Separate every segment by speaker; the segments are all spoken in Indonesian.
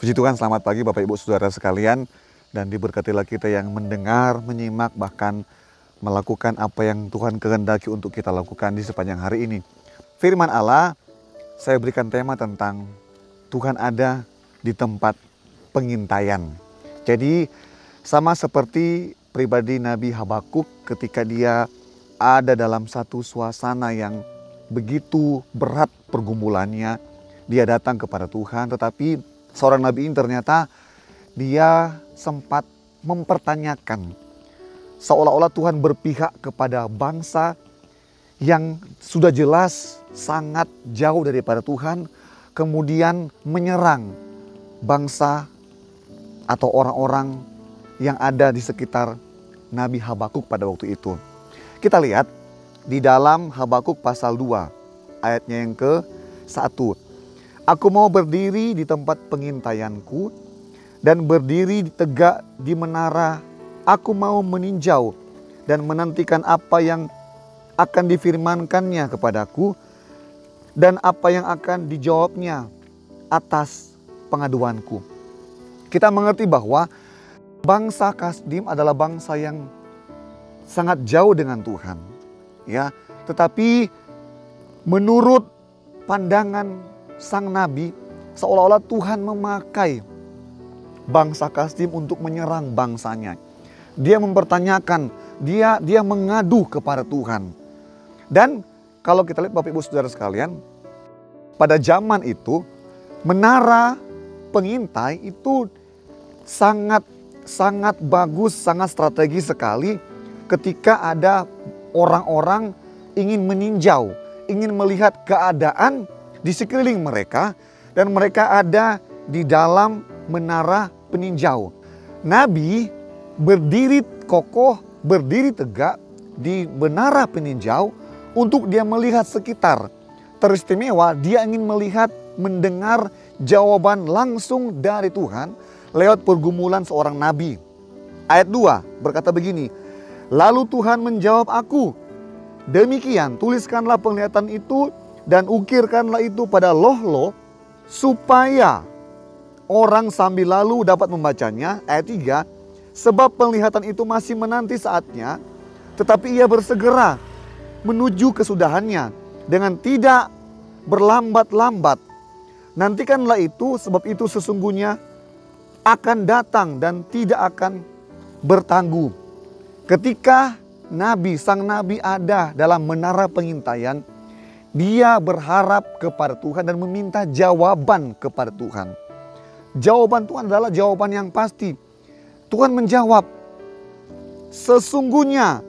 Speaker 1: Puji Tuhan, selamat pagi Bapak Ibu Saudara sekalian. Dan diberkatilah kita yang mendengar, menyimak, bahkan melakukan apa yang Tuhan kehendaki untuk kita lakukan di sepanjang hari ini. Firman Allah, saya berikan tema tentang Tuhan ada di tempat pengintaian. Jadi sama seperti pribadi Nabi Habakuk ketika dia ada dalam satu suasana yang begitu berat pergumulannya, dia datang kepada Tuhan, tetapi seorang nabi ini ternyata dia sempat mempertanyakan, seolah-olah Tuhan berpihak kepada bangsa yang sudah jelas sangat jauh daripada Tuhan, kemudian menyerang bangsa atau orang-orang yang ada di sekitar Nabi Habakuk pada waktu itu. Kita lihat di dalam Habakuk pasal 2 ayatnya yang ke-1. Aku mau berdiri di tempat pengintaianku dan berdiri tegak di menara. Aku mau meninjau dan menantikan apa yang akan difirmankannya kepadaku dan apa yang akan dijawabnya atas pengaduanku. Kita mengerti bahwa bangsa Kasdim adalah bangsa yang sangat jauh dengan Tuhan. Ya, tetapi menurut pandangan sang nabi, seolah-olah Tuhan memakai bangsa Kasdim untuk menyerang bangsanya. Dia mempertanyakan, dia mengadu kepada Tuhan. Dan kalau kita lihat Bapak Ibu Saudara sekalian, pada zaman itu menara pengintai itu sangat bagus, sangat strategis sekali ketika ada orang-orang ingin meninjau, ingin melihat keadaan di sekeliling mereka, dan mereka ada di dalam menara peninjau. Nabi berdiri kokoh, berdiri tegak di menara peninjau untuk dia melihat sekitar. Teristimewa, dia ingin melihat, mendengar jawaban langsung dari Tuhan lewat pergumulan seorang nabi. Ayat 2 berkata begini, lalu Tuhan menjawab aku, demikian tuliskanlah penglihatan itu dan ukirkanlah itu pada loh-loh supaya orang sambil lalu dapat membacanya. Ayat 3, sebab penglihatan itu masih menanti saatnya, tetapi ia bersegera menuju kesudahannya dengan tidak berlambat-lambat. Nantikanlah itu, sebab itu sesungguhnya akan datang dan tidak akan bertangguh. Ketika sang nabi ada dalam menara pengintaian, dia berharap kepada Tuhan dan meminta jawaban kepada Tuhan. Jawaban Tuhan adalah jawaban yang pasti. Tuhan menjawab, sesungguhnya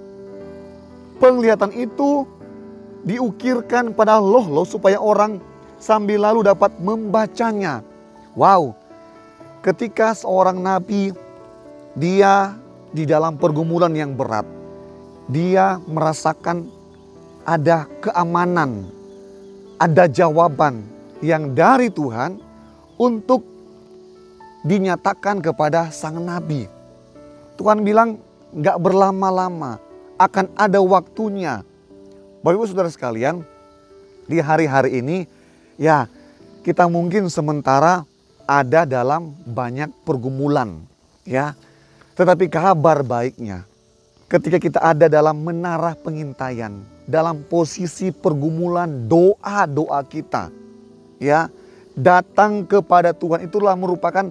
Speaker 1: penglihatan itu diukirkan pada loh-loh supaya orang sambil lalu dapat membacanya. Wow, ketika seorang nabi dia di dalam pergumulan yang berat, dia merasakan ada keamanan, ada jawaban yang dari Tuhan untuk dinyatakan kepada sang nabi. Tuhan bilang gak berlama-lama, akan ada waktunya. Bapak Ibu Saudara sekalian, di hari-hari ini ya kita mungkin sementara ada dalam banyak pergumulan ya. Tetapi kabar baiknya, ketika kita ada dalam menara pengintaian, dalam posisi pergumulan, doa-doa kita ya datang kepada Tuhan, itulah merupakan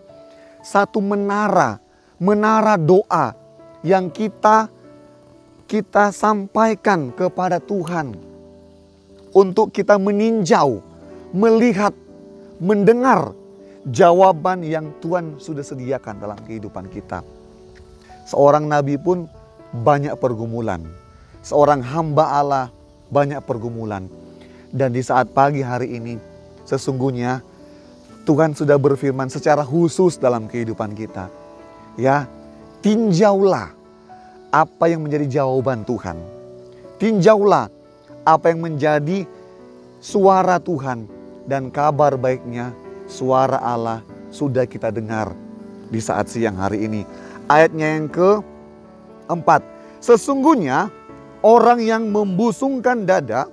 Speaker 1: satu menara doa yang kita sampaikan kepada Tuhan untuk kita meninjau, melihat, mendengar jawaban yang Tuhan sudah sediakan dalam kehidupan kita. Seorang nabi pun banyak pergumulan. Seorang hamba Allah banyak pergumulan. Dan di saat pagi hari ini sesungguhnya Tuhan sudah berfirman secara khusus dalam kehidupan kita. Ya, tinjaulah apa yang menjadi jawaban Tuhan. Tinjaulah apa yang menjadi suara Tuhan. Dan kabar baiknya suara Allah sudah kita dengar di saat siang hari ini. Ayatnya yang ke-4. Sesungguhnya orang yang membusungkan dada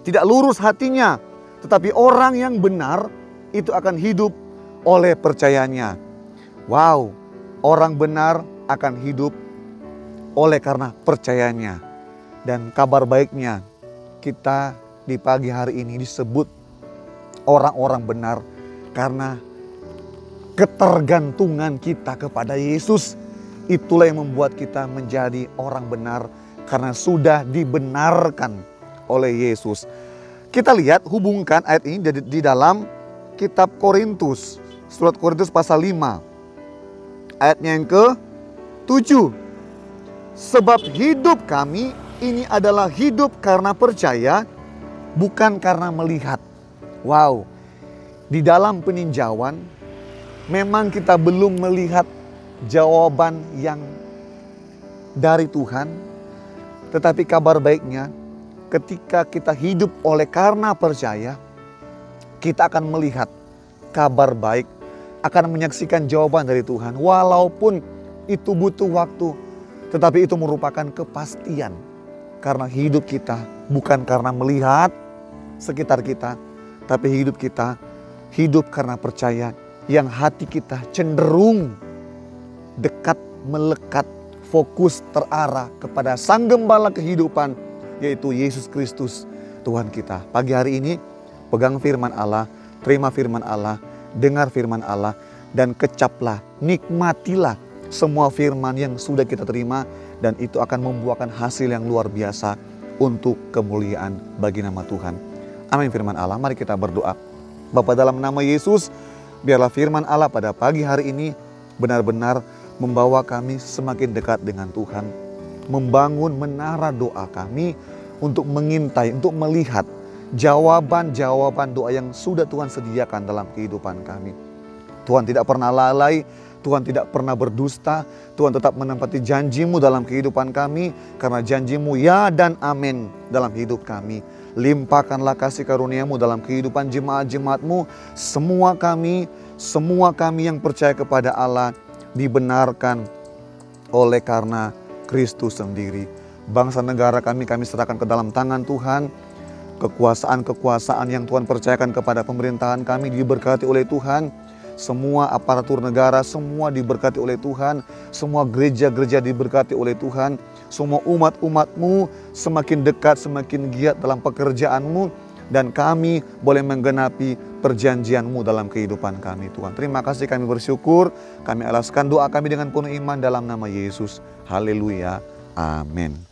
Speaker 1: tidak lurus hatinya, tetapi orang yang benar itu akan hidup oleh percayanya. Wow, orang benar akan hidup oleh karena percayanya. Dan kabar baiknya, kita di pagi hari ini disebut orang-orang benar karena ketergantungan kita kepada Yesus. Itulah yang membuat kita menjadi orang benar karena sudah dibenarkan oleh Yesus. Kita lihat, hubungkan ayat ini di dalam kitab Korintus, surat Korintus pasal 5, ayatnya yang ke-7. Sebab hidup kami ini adalah hidup karena percaya, bukan karena melihat. Wow, di dalam peninjauan memang kita belum melihat jawaban yang dari Tuhan. Tetapi kabar baiknya, ketika kita hidup oleh karena percaya, kita akan melihat kabar baik, akan menyaksikan jawaban dari Tuhan. Walaupun itu butuh waktu, tetapi itu merupakan kepastian. Karena hidup kita bukan karena melihat sekitar kita, tapi hidup kita hidup karena percaya, yang hati kita cenderung dekat, melekat, fokus, terarah kepada Sang Gembala kehidupan, yaitu Yesus Kristus Tuhan kita. Pagi hari ini pegang firman Allah, terima firman Allah, dengar firman Allah, dan kecaplah, nikmatilah semua firman yang sudah kita terima, dan itu akan membuahkan hasil yang luar biasa untuk kemuliaan bagi nama Tuhan. Amin firman Allah. Mari kita berdoa. Bapa, dalam nama Yesus, biarlah firman Allah pada pagi hari ini benar-benar membawa kami semakin dekat dengan Tuhan. Membangun menara doa kami untuk mengintai, untuk melihat jawaban-jawaban doa yang sudah Tuhan sediakan dalam kehidupan kami. Tuhan tidak pernah lalai, Tuhan tidak pernah berdusta, Tuhan tetap menepati janji-Mu dalam kehidupan kami, karena janji-Mu ya dan amin dalam hidup kami. Limpahkanlah kasih karunia-Mu dalam kehidupan jemaat-jemaat-Mu. Semua kami yang percaya kepada Allah dibenarkan oleh karena Kristus sendiri. Bangsa negara kami serahkan ke dalam tangan Tuhan. Kekuasaan-kekuasaan yang Tuhan percayakan kepada pemerintahan kami diberkati oleh Tuhan. Semua aparatur negara semua diberkati oleh Tuhan. Semua gereja-gereja diberkati oleh Tuhan. Semua umat-umat-Mu semakin dekat, semakin giat dalam pekerjaan-Mu. Dan kami boleh menggenapi perjanjian-Mu dalam kehidupan kami, Tuhan. Terima kasih, kami bersyukur. Kami alaskan doa kami dengan penuh iman dalam nama Yesus. Haleluya. Amin.